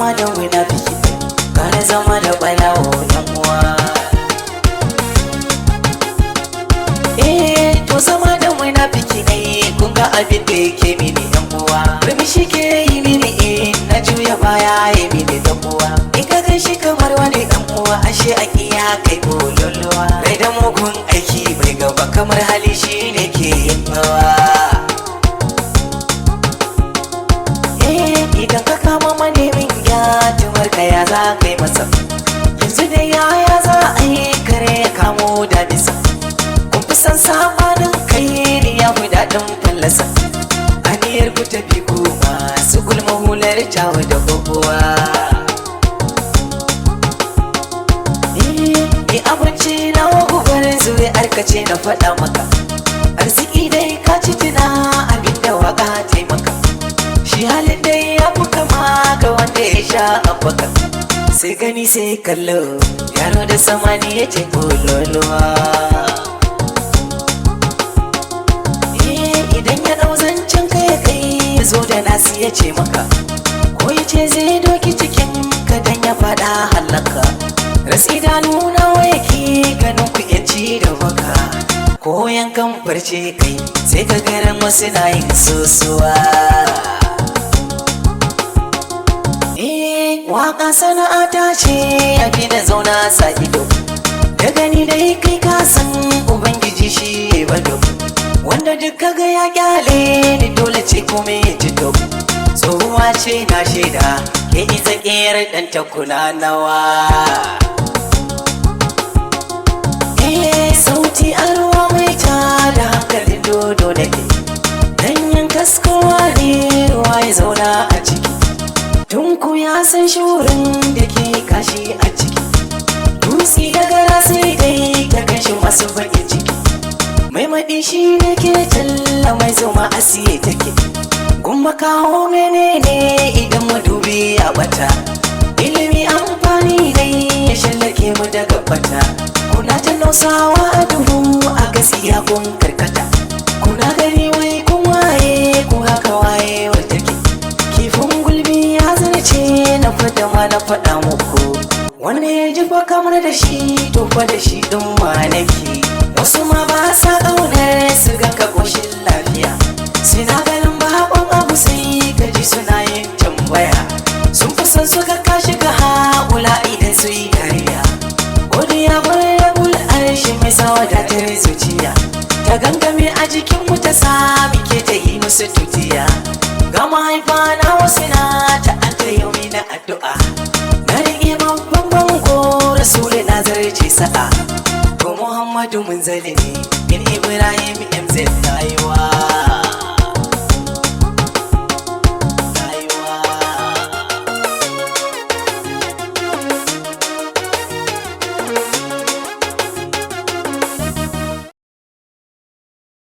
zama da munafiki kare zama da balawo yan uwa. To zama da munafiki ne kun ga abin da yake mini yan uwa. Murmushi ke yi mini na juya baya yi mini dan uwa. In ka gan shi kamar wani dan uwa ashe a kiya kai bololuwa. Rai da mugun aiki bai gaba kamar hali shi ne ke yin bawa. Idan ka kama manemin tumar ka ya za ka yi masa. Yanzu da yaya za a yi kare ya kamo da bisa. Kun fi san sabanin kai ne ya fi daɗin fallasa. Aniyar ku tafi ku masu gulma hular jawo da kokowa. Ni abinci na gubar zuri'ar ka ce na faɗa maka. Arziki dai ka ci tuna abinda waka taimaka. Shi halin dai ya fi kama ga wanda ya sha abaka. Sai gani sai kallo yaro da samani ya ce kololuwa. Idan ya ɗau zancen ka ya kai ya zo da nasi ya ce maka. Ko ya ce zai doki cikin ka dan ya faɗa halaka. Rasi da nuna wa yake ganin ku yanci da baka. Ko yankan farce kai sai ka garan wasu na yin sosuwa. Waka sana'ata ce ya fi da zauna sa ido. Da gani dai kai ka san Ubangiji shi ya bado. Wanda duk kaga ya kyale ni dole ce kome ya jito. Tsohuwa ce na shaida ke iza ƙeyar ɗanta kuna nawa. Sauti a ruwa mai ta da hankalin dodo da ke. Danyen kaskowa ne ruwa ya zauna a ciki. Tunku ya san shurin da ke kashi a ciki. Dutse da gara sai dai ta gashi masu baƙin ciki. Mai maɗi shi ne ke talla mai zoma a siye take. Gumma kawo menene idan madubi ya bata. Ilimi amfani dai ya shallake mu daga bata. Kuna ta nausawa a duhu a gaskiya kun karkata. Kuna gani wai kun waye ku haka waye wa take. Kifin gulbi ya zarce na fada ma na faɗa muku. Wanda ya ji fa kamar da shi to fa da shi ɗin ma nake. Wasu ma ba sa ƙaunar su ga ka ƙoshin lafiya. Suna ganin baƙon abu sai ka ji suna yin tambaya. Sun fi son su ga ka shiga haƙula idan su yi dariya. Godiya bar da bul'arshi mai sa wadatar zuciya. Ta gangame a jikin mu ta sami ke ta yi musu tutiya. Ga mahaifa na wasu na ta'adda yau na addu'a. Na riƙe babban bango Rasulu na zarce sa'a. Ko Muhammadu mun zalimi bin Ibrahim MZ.